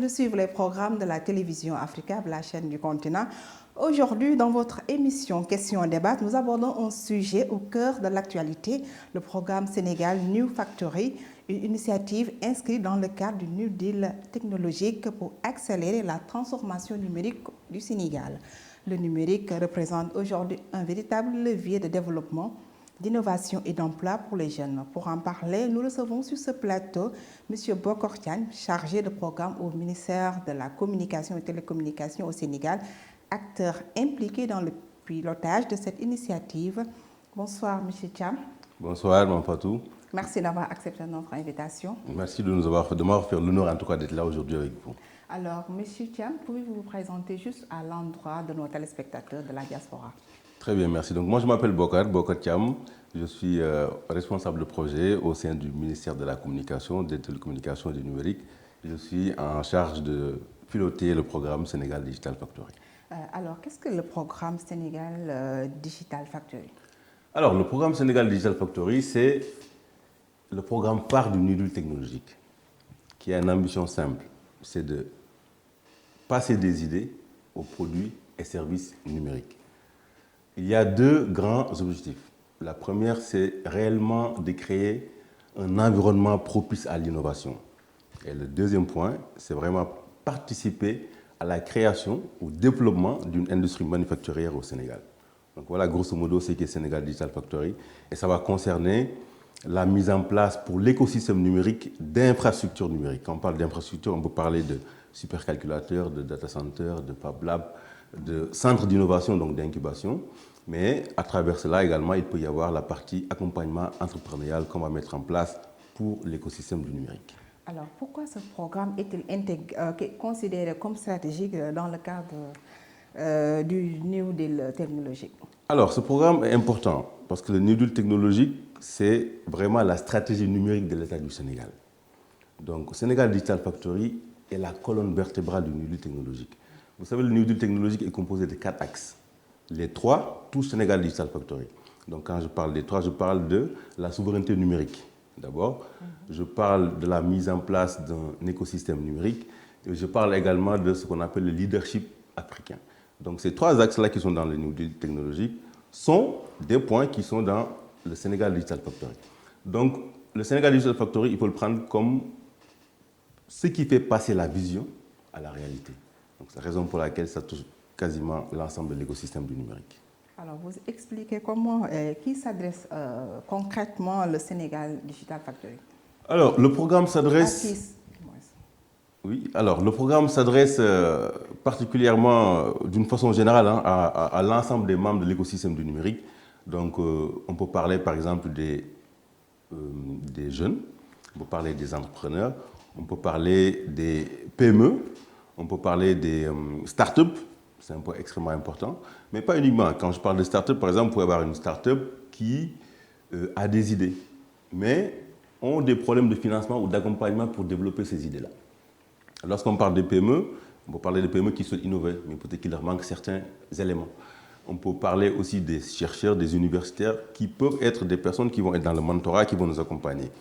de suivre les programmes de la télévision Africa, la chaîne du continent. Aujourd'hui, dans votre émission Questions et Débat, nous abordons un sujet au cœur de l'actualité, le programme Sénégal New Factory, une initiative inscrite dans le cadre du New Deal technologique pour accélérer la transformation numérique du Sénégal. Le numérique représente aujourd'hui un véritable levier de développement, d'innovation et d'emploi pour les jeunes. Pour en parler, nous recevons sur ce plateau M. Bokor Thiam, chargé de programme au ministère de la Communication et Télécommunications au Sénégal, acteur impliqué dans le pilotage de cette initiative. Bonsoir, M. Thiam. Bonsoir, Mme Fatou. Merci d'avoir accepté notre invitation. Merci de m'avoir fait l'honneur en tout cas d'être là aujourd'hui avec vous. Alors, M. Thiam, pouvez-vous vous présenter juste à l'endroit de nos téléspectateurs de la diaspora? Très bien, merci. Donc moi je m'appelle Bokor Thiam, je suis responsable de projet au sein du ministère de la Communication, des Télécommunications et du Numérique. Je suis en charge de piloter le programme Sénégal Digital Factory. Alors, qu'est-ce que le programme Sénégal Digital Factory? Alors, le programme Sénégal Digital Factory, c'est le programme phare du New Deal technologique, qui a une ambition simple, c'est de passer des idées aux produits et services numériques. Il y a deux grands objectifs. La première, c'est réellement de créer un environnement propice à l'innovation. Et le deuxième point, c'est vraiment participer à la création ou développement d'une industrie manufacturière au Sénégal. Donc voilà, grosso modo, c'est que Sénégal Digital Factory. Et ça va concerner la mise en place pour l'écosystème numérique d'infrastructures numériques. Quand on parle d'infrastructures, on peut parler de supercalculateurs, de data centers, de Fab Lab, de centres d'innovation, donc d'incubation. Mais à travers cela également, il peut y avoir la partie accompagnement entrepreneurial qu'on va mettre en place pour l'écosystème du numérique. Alors, pourquoi ce programme est-il considéré comme stratégique dans le cadre du New Deal technologique? Alors, ce programme est important parce que le New Deal technologique, c'est vraiment la stratégie numérique de l'État du Sénégal. Donc, Sénégal Digital Factory est la colonne vertébrale du New Deal technologique. Vous savez, le New Deal technologique est composé de 4 axes. Les 3 touchent Sénégal Digital Factory. Donc, quand je parle des 3, je parle de la souveraineté numérique. D'abord, je parle de la mise en place d'un écosystème numérique. Et je parle également de ce qu'on appelle le leadership africain. Donc, ces 3 axes-là qui sont dans le New Deal technologique sont des points qui sont dans le Sénégal Digital Factory. Donc, le Sénégal Digital Factory, il faut le prendre comme ce qui fait passer la vision à la réalité. Donc, c'est la raison pour laquelle ça touche quasiment l'ensemble de l'écosystème du numérique. Alors, vous expliquez comment, qui s'adresse concrètement le Sénégal Digital Factory? Alors, le programme s'adresse... Oui, alors le programme s'adresse particulièrement, d'une façon générale, à l'ensemble des membres de l'écosystème du numérique. Donc, on peut parler par exemple des jeunes, on peut parler des entrepreneurs, on peut parler des PME, on peut parler des startups, c'est un point extrêmement important, mais pas uniquement. Quand je parle de start-up, par exemple, vous pouvez avoir une start-up qui a des idées, mais ont des problèmes de financement ou d'accompagnement pour développer ces idées-là. Lorsqu'on parle de PME, on peut parler de PME qui souhaitent innover, mais peut-être qu'il leur manque certains éléments. On peut parler aussi des chercheurs, des universitaires, qui peuvent être des personnes qui vont être dans le mentorat, qui vont nous accompagner.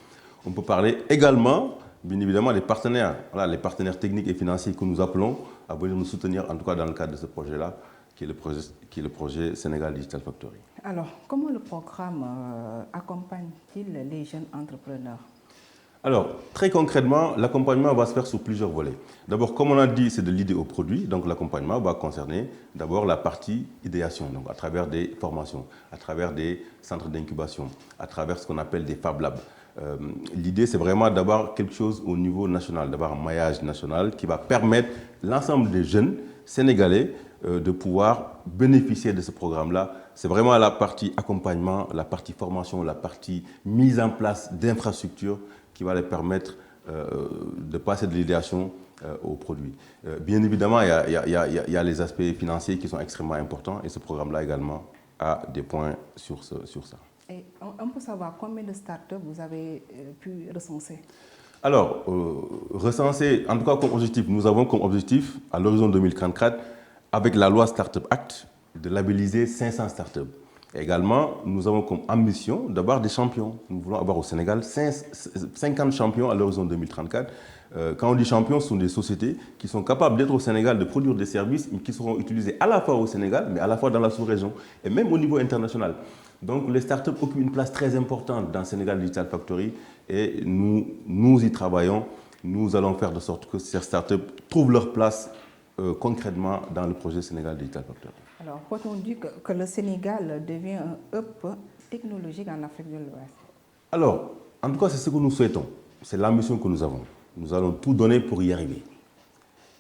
On peut parler également, bien évidemment, des partenaires, voilà, les partenaires techniques et financiers que nous appelons à venir nous soutenir, en tout cas dans le cadre de ce projet-là, qui est le projet Sénégal Digital Factory. Alors, comment le programme accompagne-t-il les jeunes entrepreneurs? Alors, très concrètement, l'accompagnement va se faire sous plusieurs volets. D'abord, comme on a dit, c'est de l'idée au produit. Donc, l'accompagnement va concerner d'abord la partie idéation, donc à travers des formations, à travers des centres d'incubation, à travers ce qu'on appelle des Fab Labs. L'idée, c'est vraiment d'avoir quelque chose au niveau national, d'avoir un maillage national qui va permettre l'ensemble des jeunes sénégalais de pouvoir bénéficier de ce programme-là. C'est vraiment la partie accompagnement, la partie formation, la partie mise en place d'infrastructures qui va les permettre de passer de l'idéation au produit. Bien évidemment, il y a les aspects financiers qui sont extrêmement importants et ce programme-là également a des points sur ça. Et on peut savoir combien de startups vous avez pu recenser? Alors, recenser, en tout cas comme objectif, nous avons comme objectif, à l'horizon 2034, avec la loi Startup Act, de labelliser 500 startups. Également, nous avons comme ambition d'avoir des champions. Nous voulons avoir au Sénégal 50 champions à l'horizon 2034. Quand on dit champions, ce sont des sociétés qui sont capables d'être au Sénégal, de produire des services qui seront utilisés à la fois au Sénégal, mais à la fois dans la sous-région et même au niveau international. Donc les startups occupent une place très importante dans Sénégal Digital Factory et nous y travaillons. Nous allons faire de sorte que ces startups trouvent leur place concrètement dans le projet Sénégal Digital Factory. Alors, peut-on dire que le Sénégal devient un hub technologique en Afrique de l'Ouest? Alors, en tout cas, c'est ce que nous souhaitons. C'est l'ambition que nous avons. Nous allons tout donner pour y arriver.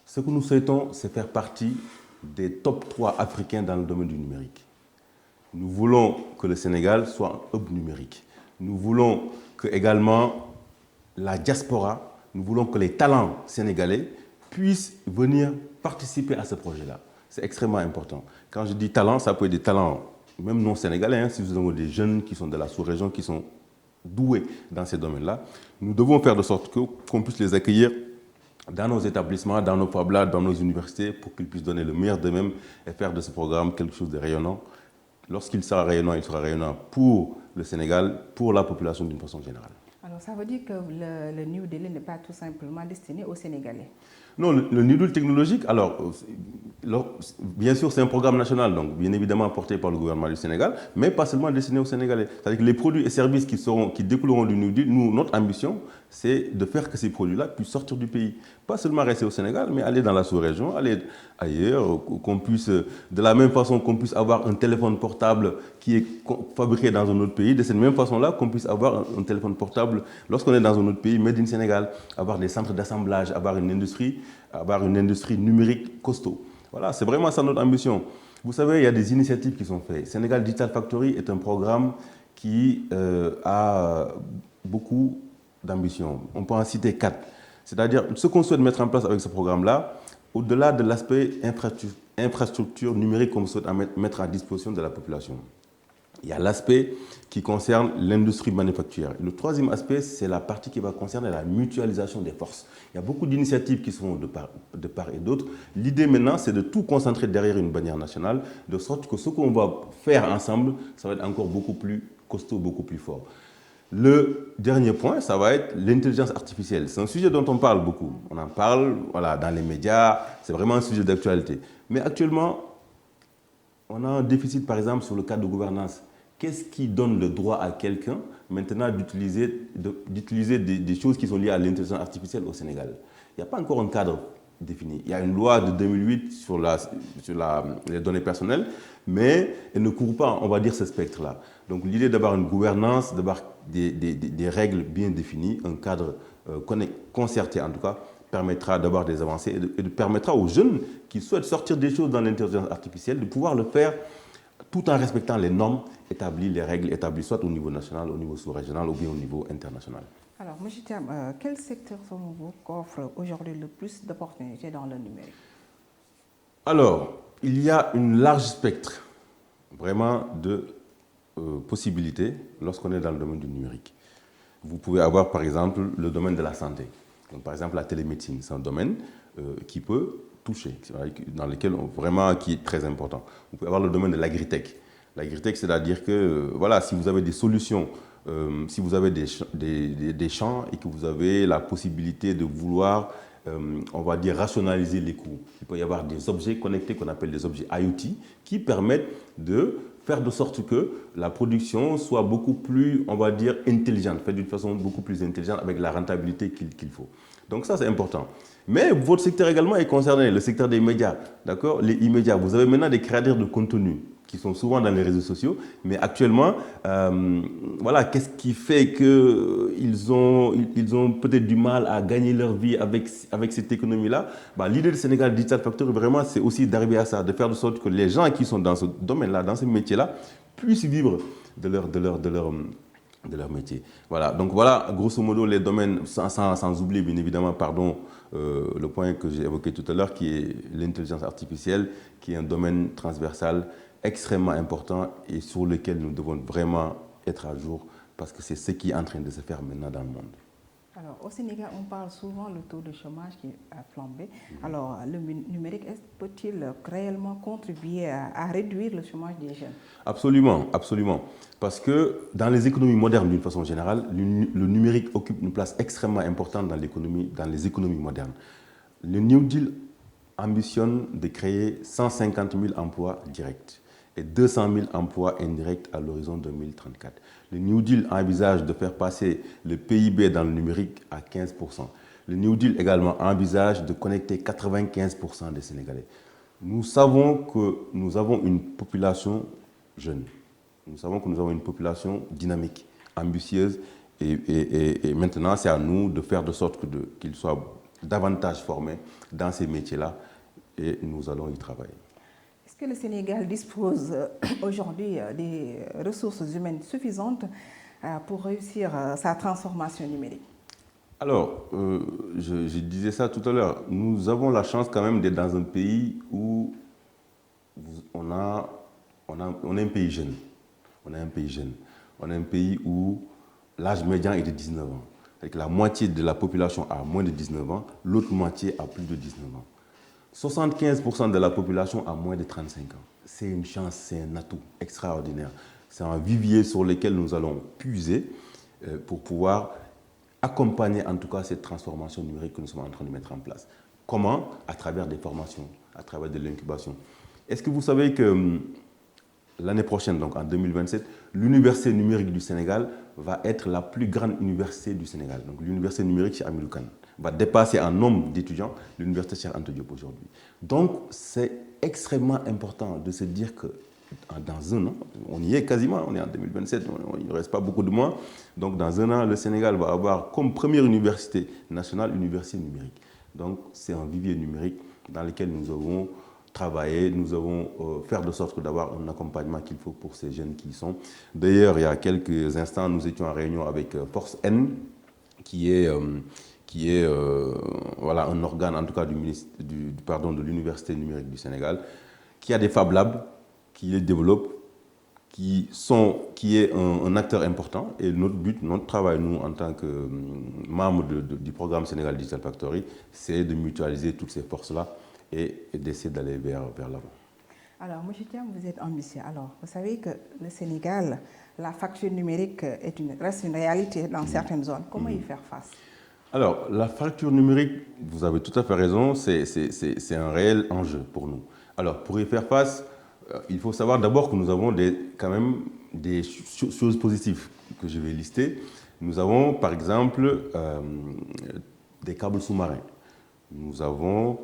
Ce que nous souhaitons, c'est faire partie des top 3 africains dans le domaine du numérique. Nous voulons que le Sénégal soit un hub numérique. Nous voulons que également la diaspora, nous voulons que les talents sénégalais puissent venir participer à ce projet-là. C'est extrêmement important. Quand je dis talent, ça peut être des talents même non sénégalais, hein, si vous avez des jeunes qui sont de la sous-région, qui sont doués dans ces domaines-là. Nous devons faire de sorte qu'on puisse les accueillir dans nos établissements, dans nos Fab Labs, dans nos universités, pour qu'ils puissent donner le meilleur d'eux-mêmes et faire de ce programme quelque chose de rayonnant. Lorsqu'il sera rayonnant pour le Sénégal, pour la population d'une façon générale. Alors ça veut dire que le New Delhi n'est pas tout simplement destiné aux Sénégalais? Non, le New Deal technologique, alors, bien sûr, c'est un programme national, donc bien évidemment porté par le gouvernement du Sénégal, mais pas seulement destiné aux Sénégalais. C'est-à-dire que les produits et services qui découleront du New Deal, nous, notre ambition, c'est de faire que ces produits-là puissent sortir du pays. Pas seulement rester au Sénégal, mais aller dans la sous-région, aller ailleurs, qu'on puisse, de la même façon qu'on puisse avoir un téléphone portable qui est fabriqué dans un autre pays, de cette même façon-là qu'on puisse avoir un téléphone portable lorsqu'on est dans un autre pays, made in Sénégal, avoir des centres d'assemblage, avoir une industrie numérique costaud. Voilà, c'est vraiment ça notre ambition. Vous savez, il y a des initiatives qui sont faites. Sénégal Digital Factory est un programme qui a beaucoup d'ambition. On peut en citer 4. C'est-à-dire, ce qu'on souhaite mettre en place avec ce programme-là, au-delà de l'aspect infrastructure numérique qu'on souhaite mettre à disposition de la population, il y a l'aspect qui concerne l'industrie manufacturière. Le troisième aspect, c'est la partie qui va concerner la mutualisation des forces. Il y a beaucoup d'initiatives qui sont de part et d'autre. L'idée maintenant, c'est de tout concentrer derrière une bannière nationale, de sorte que ce qu'on va faire ensemble, ça va être encore beaucoup plus costaud, beaucoup plus fort. Le dernier point, ça va être l'intelligence artificielle. C'est un sujet dont on parle beaucoup. On en parle dans les médias, c'est vraiment un sujet d'actualité. Mais actuellement, on a un déficit, par exemple, sur le cadre de gouvernance. Qu'est-ce qui donne le droit à quelqu'un maintenant d'utiliser des choses qui sont liées à l'intelligence artificielle au Sénégal? Il n'y a pas encore un cadre défini. Il y a une loi de 2008 sur les données personnelles, mais elle ne couvre pas, on va dire, ce spectre-là. Donc l'idée d'avoir une gouvernance, d'avoir des règles bien définies, un cadre concerté en tout cas, permettra d'avoir des avancées et permettra aux jeunes qui souhaitent sortir des choses dans l'intelligence artificielle de pouvoir le faire tout en respectant les normes établies, les règles établies, soit au niveau national, au niveau sous-régional ou bien au niveau international. Alors, M. Thiam, quel secteur selon vous offre aujourd'hui le plus d'opportunités dans le numérique? Alors, il y a une large spectre vraiment de possibilités lorsqu'on est dans le domaine du numérique. Vous pouvez avoir par exemple le domaine de la santé. Donc, par exemple, la télémédecine, c'est un domaine qui peut toucher, dans lequel qui est très important. Vous pouvez avoir le domaine de l'agritech. L'agritech, c'est-à-dire que voilà, si vous avez des solutions, si vous avez des champs et que vous avez la possibilité de vouloir, on va dire, rationaliser les coûts, il peut y avoir des objets connectés qu'on appelle des objets IoT qui permettent de faire de sorte que la production soit beaucoup plus, on va dire, intelligente, faite d'une façon beaucoup plus intelligente avec la rentabilité qu'il faut. Donc ça, c'est important. Mais votre secteur également est concerné, le secteur des médias, d'accord? Les e-médias. Vous avez maintenant des créateurs de contenu qui sont souvent dans les réseaux sociaux, mais actuellement, voilà, qu'est-ce qui fait qu'ils ont peut-être du mal à gagner leur vie avec cette économie-là? L'idée du Sénégal Digital Factory, vraiment, c'est aussi d'arriver à ça, de faire de sorte que les gens qui sont dans ce domaine-là, dans ce métier-là, puissent vivre de leur métier. Voilà, donc voilà, grosso modo, les domaines, sans oublier bien évidemment, le point que j'ai évoqué tout à l'heure, qui est l'intelligence artificielle, qui est un domaine transversal extrêmement important et sur lequel nous devons vraiment être à jour parce que c'est ce qui est en train de se faire maintenant dans le monde. Alors, au Sénégal, on parle souvent du taux de chômage qui a flambé. Alors, le numérique peut-il réellement contribuer à réduire le chômage des jeunes? Absolument, absolument. Parce que dans les économies modernes, d'une façon générale, le numérique occupe une place extrêmement importante dans les économies modernes. Le New Deal ambitionne de créer 150 000 emplois directs et 200 000 emplois indirects à l'horizon 2034. Le New Deal envisage de faire passer le PIB dans le numérique à 15%. Le New Deal également envisage de connecter 95% des Sénégalais. Nous savons que nous avons une population jeune. Nous savons que nous avons une population dynamique, ambitieuse, et maintenant c'est à nous de faire de sorte qu'ils soient davantage formés dans ces métiers-là, et nous allons y travailler. Est-ce que le Sénégal dispose aujourd'hui des ressources humaines suffisantes pour réussir sa transformation numérique? Alors, je disais ça tout à l'heure, nous avons la chance quand même d'être dans un pays où on est un pays jeune. On est un pays jeune. On est un pays où l'âge médian est de 19 ans. Avec la moitié de la population a moins de 19 ans, l'autre moitié a plus de 19 ans. 75% de la population a moins de 35 ans. C'est une chance, c'est un atout extraordinaire. C'est un vivier sur lequel nous allons puiser pour pouvoir accompagner en tout cas cette transformation numérique que nous sommes en train de mettre en place. Comment? À travers des formations, à travers de l'incubation. Est-ce que vous savez que l'année prochaine, donc en 2027, l'Université numérique du Sénégal va être la plus grande université du Sénégal. Donc l'Université numérique chez Hamidou Kane va dépasser en nombre d'étudiants l'Université Cheikh Anta Diop aujourd'hui. Donc c'est extrêmement important de se dire que dans un an, on y est quasiment, on est en 2027, il ne reste pas beaucoup de mois. Donc dans un an, le Sénégal va avoir comme première université nationale l'université numérique. Donc c'est un vivier numérique dans lequel nous avons travailler, nous avons faire de sorte d'avoir un accompagnement qu'il faut pour ces jeunes qui y sont. D'ailleurs, il y a quelques instants, nous étions en réunion avec Force N, qui est voilà, un organe en tout cas de l'Université numérique du Sénégal, qui a des Fab Labs, qui les développe, qui est un acteur important. Et notre but, notre travail, nous, en tant que membres du programme Sénégal Digital Factory, c'est de mutualiser toutes ces forces-là et d'essayer d'aller vers l'avant. Alors, M. Thiam, vous êtes ambitieux. Alors, vous savez que le Sénégal, la fracture numérique reste une réalité dans certaines zones. Comment y faire face? Alors, la fracture numérique, vous avez tout à fait raison, c'est un réel enjeu pour nous. Alors, pour y faire face, il faut savoir d'abord que nous avons quand même des choses positives que je vais lister. Nous avons, par exemple, des câbles sous-marins. Nous avons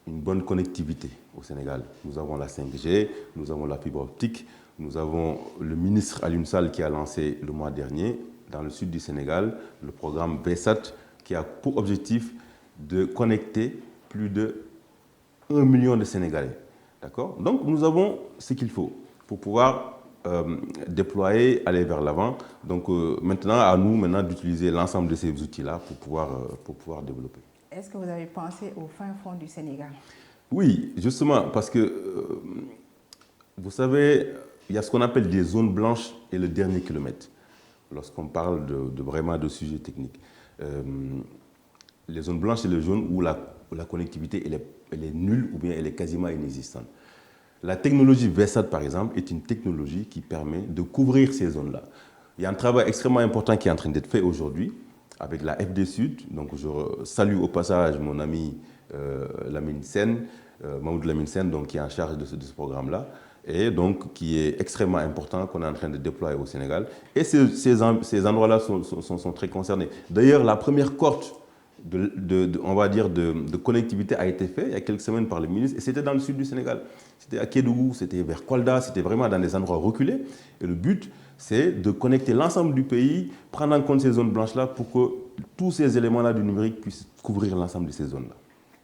une bonne connectivité au Sénégal. Nous avons la 5G, nous avons la fibre optique, nous avons le ministre Alioune Sall qui a lancé le mois dernier, dans le sud du Sénégal, le programme VSAT, qui a pour objectif de connecter plus de 1 million de Sénégalais. D'accord? Donc nous avons ce qu'il faut pour pouvoir déployer, aller vers l'avant. Donc maintenant, à nous d'utiliser l'ensemble de ces outils-là pour pouvoir développer. Est-ce que vous avez pensé au fin fond du Sénégal? Oui, justement, parce que vous savez, il y a ce qu'on appelle des zones blanches et le dernier kilomètre, lorsqu'on parle vraiment de sujets techniques. Les zones blanches, c'est les zones où la connectivité elle est nulle ou bien elle est quasiment inexistante. La technologie VSAT, par exemple, est une technologie qui permet de couvrir ces zones-là. Il y a un travail extrêmement important qui est en train d'être fait aujourd'hui avec la FD Sud. Donc je salue au passage mon ami Lamine Sen, Mahmoud Lamine Sen, donc, qui est en charge de ce programme-là, et donc qui est extrêmement important, qu'on est en train de déployer au Sénégal. Et ces endroits-là sont très concernés. D'ailleurs, la première cohorte on va dire de connectivité a été faite il y a quelques semaines par le ministre, et c'était dans le sud du Sénégal. C'était à Kédougou, c'était vers Kolda, c'était vraiment dans des endroits reculés. Et le but, c'est de connecter l'ensemble du pays, prendre en compte ces zones blanches-là pour que tous ces éléments-là du numérique puissent couvrir l'ensemble de ces zones-là.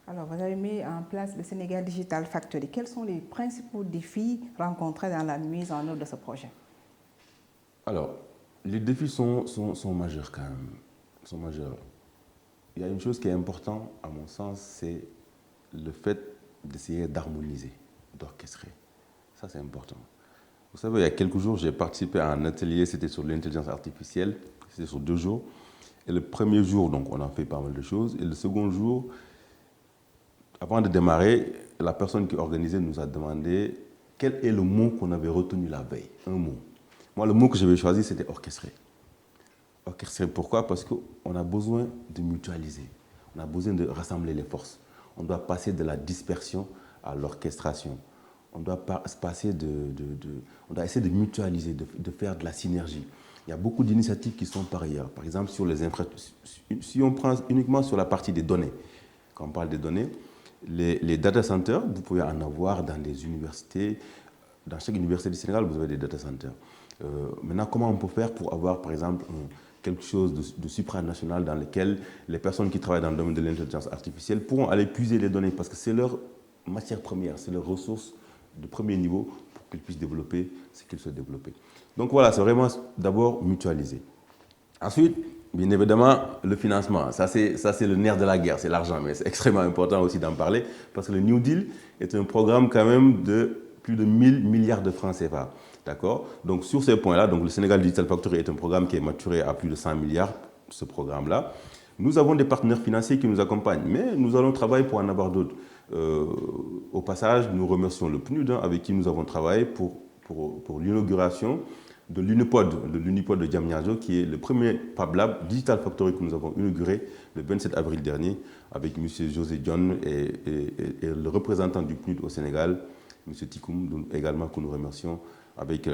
Alors, vous avez mis en place le Sénégal Digital Factory. Quels sont les principaux défis rencontrés dans la mise en œuvre de ce projet? Alors, les défis sont majeurs quand même. Ils sont majeurs. Il y a une chose qui est importante, à mon sens, c'est le fait d'essayer d'harmoniser, d'orchestrer. Ça, c'est important. Vous savez, il y a quelques jours, j'ai participé à un atelier, c'était sur l'intelligence artificielle, c'était sur 2 jours. Et le premier jour, donc, on a fait pas mal de choses. Et le second jour, avant de démarrer, la personne qui organisait nous a demandé quel est le mot qu'on avait retenu la veille. Un mot. Moi, le mot que j'avais choisi, c'était orchestré. Orchestré, pourquoi? Parce qu'on a besoin de mutualiser. On a besoin de rassembler les forces. On doit passer de la dispersion à l'orchestration. On doit on doit essayer de mutualiser, de faire de la synergie. Il y a beaucoup d'initiatives qui sont par ailleurs. Par exemple, sur les infrastructures. Si on prend uniquement sur la partie des données, quand on parle des données, les data centers, vous pouvez en avoir dans des universités. Dans chaque université du Sénégal, vous avez des data centers. Maintenant, comment on peut faire pour avoir, par exemple, quelque chose de supranational dans lequel les personnes qui travaillent dans le domaine de l'intelligence artificielle pourront aller puiser les données parce que c'est leur matière première, c'est leur ressource de premier niveau pour qu'ils puissent développer ce qu'ils souhaitent développer. Donc voilà, c'est vraiment d'abord mutualiser. Ensuite, bien évidemment, le financement. Ça, c'est le nerf de la guerre, c'est l'argent, mais c'est extrêmement important aussi d'en parler parce que le New Deal est un programme quand même de plus de 1000 milliards de francs CFA. D'accord? Donc sur ces points-là, donc le Sénégal Digital Factory est un programme qui est maturé à plus de 100 milliards, ce programme-là. Nous avons des partenaires financiers qui nous accompagnent, mais nous allons travailler pour en avoir d'autres. Au passage, nous remercions le PNUD avec qui nous avons travaillé pour l'inauguration de l'Unipod de Diamniadio, qui est le premier Fab Lab Digital Factory que nous avons inauguré le 27 avril dernier avec M. José John et le représentant du PNUD au Sénégal, M. Tikoum, également que nous remercions, avec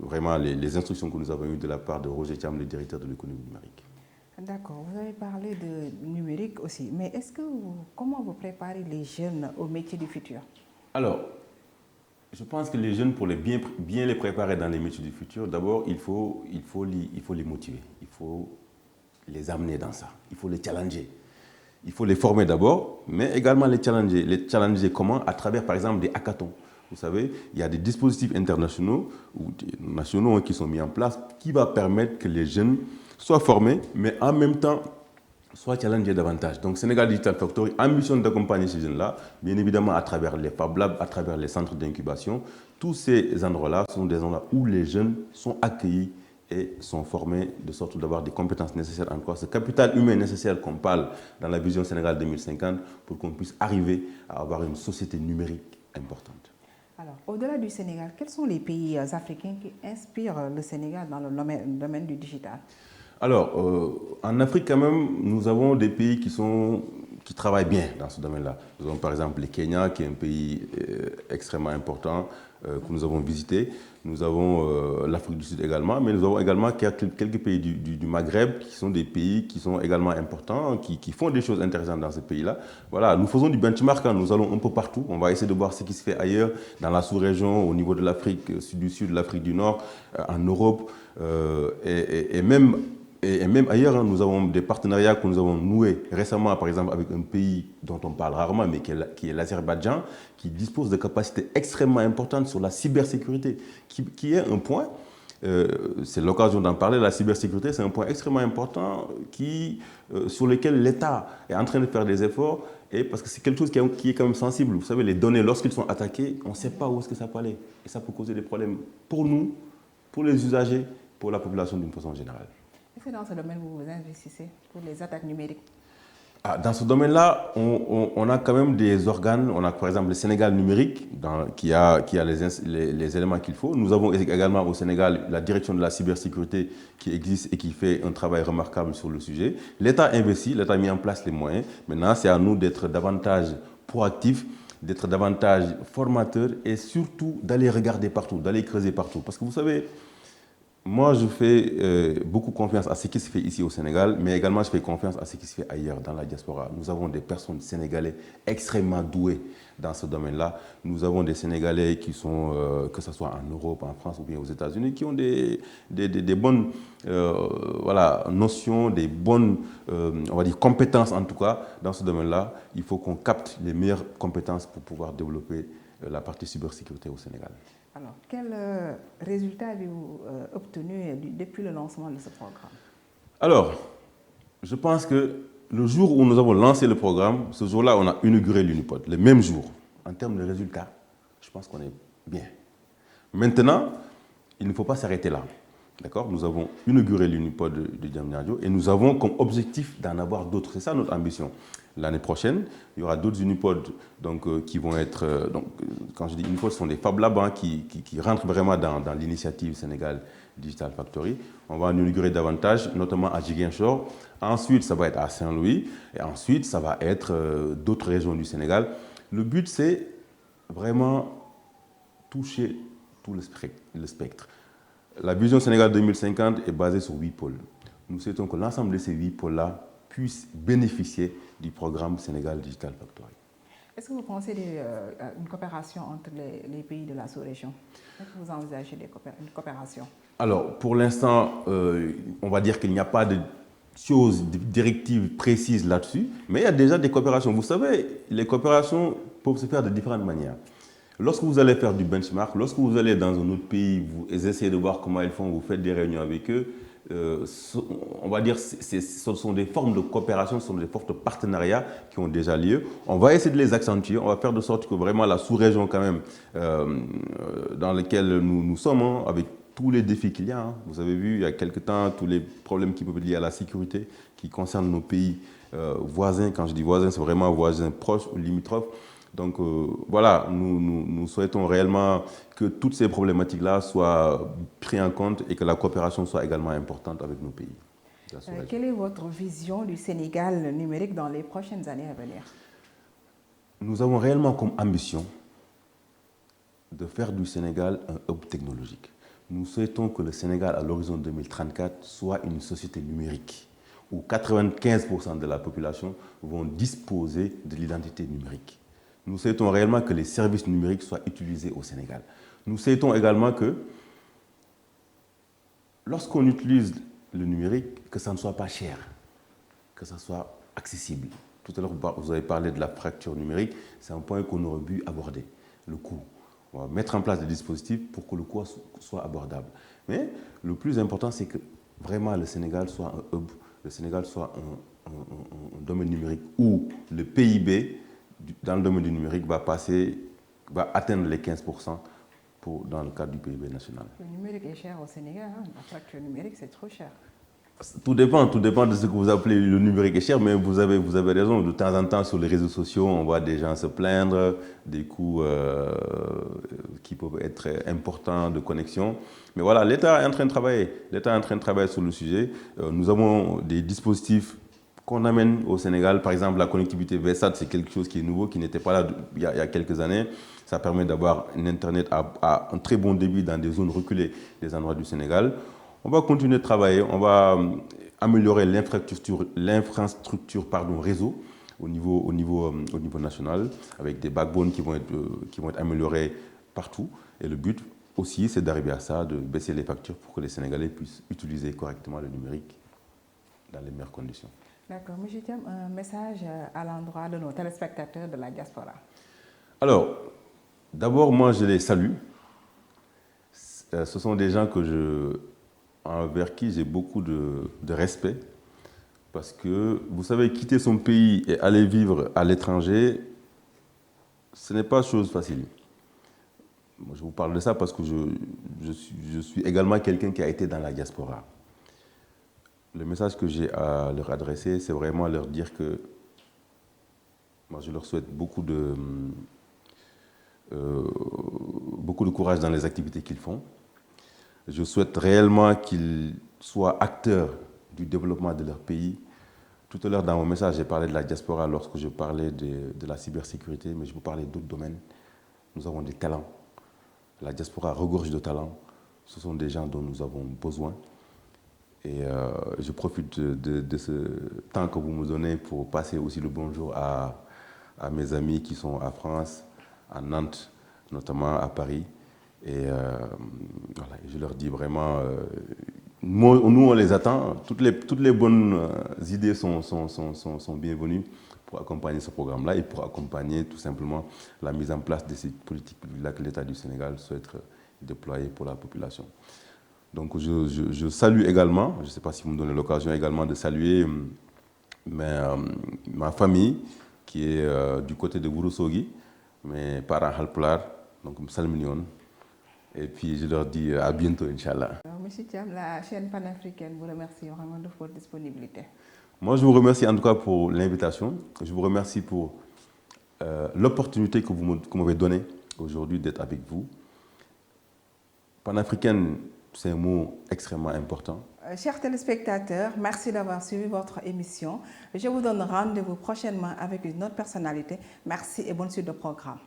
vraiment les instructions que nous avons eues de la part de Roger Thiam, le directeur de l'économie numérique. D'accord, vous avez parlé de numérique aussi, mais comment vous préparez les jeunes au métier du futur? Alors, je pense que les jeunes, pour bien les préparer dans les métiers du futur, d'abord, il faut les motiver, il faut les amener dans ça, il faut les challenger. Il faut les former d'abord, mais également les challenger. Les challenger comment? À travers, par exemple, des hackathons. Vous savez, il y a des dispositifs internationaux ou nationaux qui sont mis en place qui vont permettre que les jeunes soient formés, mais en même temps soient challengés davantage. Donc, Sénégal Digital Factory ambitionne d'accompagner ces jeunes-là, bien évidemment à travers les Fab Labs, à travers les centres d'incubation. Tous ces endroits-là sont des endroits où les jeunes sont accueillis et sont formés de sorte d'avoir des compétences nécessaires encore, ce capital humain nécessaire qu'on parle dans la vision Sénégal 2050 pour qu'on puisse arriver à avoir une société numérique importante. Alors, au-delà du Sénégal, quels sont les pays africains qui inspirent le Sénégal dans le domaine du digital? Alors, en Afrique quand même, nous avons des pays qui travaillent bien dans ce domaine-là. Nous avons par exemple le Kenya, qui est un pays extrêmement important que nous avons visité. Nous avons l'Afrique du Sud également, mais nous avons également quelques pays du Maghreb qui sont des pays qui sont également importants, qui font des choses intéressantes dans ces pays-là. Voilà, nous faisons du benchmark, nous allons un peu partout. On va essayer de voir ce qui se fait ailleurs, dans la sous-région, au niveau de l'Afrique du Sud, de l'Afrique du Nord, en Europe, et même ailleurs. Nous avons des partenariats que nous avons noués récemment, par exemple, avec un pays dont on parle rarement, mais qui est l'Azerbaïdjan, qui dispose de capacités extrêmement importantes sur la cybersécurité, qui est un point, c'est l'occasion d'en parler, la cybersécurité, c'est un point extrêmement important sur lequel l'État est en train de faire des efforts, et parce que c'est quelque chose qui est quand même sensible. Vous savez, les données, lorsqu'ils sont attaqués, on ne sait pas où est-ce que ça peut aller. Et ça peut causer des problèmes pour nous, pour les usagers, pour la population d'une façon générale. Est-ce que dans ce domaine, vous vous investissez pour les attaques numériques? Dans ce domaine-là, on a quand même des organes. On a par exemple le Sénégal numérique qui a les éléments qu'il faut. Nous avons également au Sénégal la direction de la cybersécurité qui existe et qui fait un travail remarquable sur le sujet. L'État investit, l'État a mis en place les moyens. Maintenant, c'est à nous d'être davantage proactifs, d'être davantage formateurs et surtout d'aller regarder partout, d'aller creuser partout. Parce que vous savez, moi, je fais beaucoup confiance à ce qui se fait ici au Sénégal, mais également je fais confiance à ce qui se fait ailleurs, dans la diaspora. Nous avons des personnes sénégalais extrêmement douées dans ce domaine-là. Nous avons des Sénégalais qui sont, que ce soit en Europe, en France ou bien aux États-Unis, qui ont des bonnes notions, des bonnes on va dire, compétences en tout cas dans ce domaine-là. Il faut qu'on capte les meilleures compétences pour pouvoir développer la partie cybersécurité au Sénégal. Alors, quel résultat avez-vous obtenu depuis le lancement de ce programme? Alors, je pense que le jour où nous avons lancé le programme, ce jour-là, on a inauguré l'Unipod, le même jour. En termes de résultats, je pense qu'on est bien. Maintenant, il ne faut pas s'arrêter là. D'accord? Nous avons inauguré l'Unipod de Diamniadio et nous avons comme objectif d'en avoir d'autres. C'est ça notre ambition. L'année prochaine, il y aura d'autres Unipods qui vont être... quand je dis Unipods, ce sont des Fab Labs qui rentrent vraiment dans l'initiative Sénégal Digital Factory. On va en inaugurer davantage, notamment à Ziguinchor. Ensuite, ça va être à Saint-Louis. Et ensuite, ça va être d'autres régions du Sénégal. Le but, c'est vraiment toucher tout le spectre. La vision Sénégal 2050 est basée sur 8 pôles. Nous souhaitons que l'ensemble de ces 8 pôles-là puissent bénéficier du programme Sénégal Digital Factory. Est-ce que vous pensez une coopération entre les pays de la sous-région? Est-ce que vous envisagez une coopération? Alors, pour l'instant, on va dire qu'il n'y a pas de directives précises là-dessus, mais il y a déjà des coopérations. Vous savez, les coopérations peuvent se faire de différentes manières. Lorsque vous allez faire du benchmark, lorsque vous allez dans un autre pays, vous essayez de voir comment ils font, vous faites des réunions avec eux, on va dire ce sont des formes de coopération, ce sont des formes de partenariat qui ont déjà lieu. On va essayer de les accentuer, on va faire de sorte que vraiment la sous-région quand même dans laquelle nous sommes, avec tous les défis qu'il y a. Vous avez vu il y a quelques temps tous les problèmes qui peuvent être liés à la sécurité qui concernent nos pays voisins. Quand je dis voisins, c'est vraiment voisins proches ou limitrophes. Donc voilà, nous souhaitons réellement que toutes ces problématiques-là soient prises en compte et que la coopération soit également importante avec nos pays. Quelle est votre vision du Sénégal numérique dans les prochaines années à venir? Nous avons réellement comme ambition de faire du Sénégal un hub technologique. Nous souhaitons que le Sénégal, à l'horizon 2034, soit une société numérique où 95% de la population vont disposer de l'identité numérique. Nous souhaitons réellement que les services numériques soient utilisés au Sénégal. Nous souhaitons également que, lorsqu'on utilise le numérique, que ça ne soit pas cher, que ça soit accessible. Tout à l'heure, vous avez parlé de la fracture numérique. C'est un point qu'on aurait pu aborder, le coût. On va mettre en place des dispositifs pour que le coût soit abordable. Mais le plus important, c'est que vraiment le Sénégal soit un hub, le Sénégal soit un domaine numérique où le PIB dans le domaine du numérique va atteindre les 15% dans le cadre du PIB national. Le numérique est cher au Sénégal, la fracture numérique c'est trop cher. Tout dépend de ce que vous appelez le numérique est cher, mais vous avez raison. De temps en temps, sur les réseaux sociaux, on voit des gens se plaindre des coûts qui peuvent être importants de connexion. Mais voilà, l'État est en train de travailler. L'État est en train de travailler sur le sujet. Nous avons des dispositifs qu'on amène au Sénégal. Par exemple, la connectivité VSAT, c'est quelque chose qui est nouveau, qui n'était pas là il y a quelques années. Ça permet d'avoir un Internet à un très bon débit dans des zones reculées des endroits du Sénégal. On va continuer de travailler, on va améliorer l'infrastructure réseau au niveau national, avec des backbones qui vont être améliorés partout. Et le but aussi, c'est d'arriver à ça, de baisser les factures pour que les Sénégalais puissent utiliser correctement le numérique dans les meilleures conditions. D'accord. M. Thiam, un message à l'endroit de nos téléspectateurs de la diaspora. Alors, d'abord, moi, je les salue. Ce sont des gens envers qui j'ai beaucoup de respect. Parce que, vous savez, quitter son pays et aller vivre à l'étranger, ce n'est pas chose facile. Moi, je vous parle de ça parce que je suis également quelqu'un qui a été dans la diaspora. Le message que j'ai à leur adresser, c'est vraiment leur dire que moi, je leur souhaite beaucoup de courage dans les activités qu'ils font. Je souhaite réellement qu'ils soient acteurs du développement de leur pays. Tout à l'heure, dans mon message, j'ai parlé de la diaspora lorsque je parlais de la cybersécurité, mais je vous parlais d'autres domaines. Nous avons des talents. La diaspora regorge de talents. Ce sont des gens dont nous avons besoin. Et je profite de ce temps que vous me donnez pour passer aussi le bonjour à mes amis qui sont à France, à Nantes, notamment à Paris. Et voilà, je leur dis vraiment, nous on les attend. Toutes les bonnes idées sont bienvenues pour accompagner ce programme-là et pour accompagner tout simplement la mise en place de ces politiques publiques-là que l'État du Sénégal souhaite déployer pour la population. Donc je salue également, je ne sais pas si vous me donnez l'occasion également de saluer ma famille qui est du côté de Wurosogi, mes parents Halpulaar, donc Salminion. Et puis je leur dis à bientôt, Inch'Allah. Monsieur Thiam, la chaîne panafricaine vous remercie vraiment de votre disponibilité. Moi, je vous remercie en tout cas pour l'invitation. Je vous remercie pour l'opportunité que vous m'avez donnée aujourd'hui d'être avec vous. Panafricaine, c'est un mot extrêmement important. Chers téléspectateurs, merci d'avoir suivi votre émission. Je vous donne rendez-vous prochainement avec une autre personnalité. Merci et bonne suite de programme.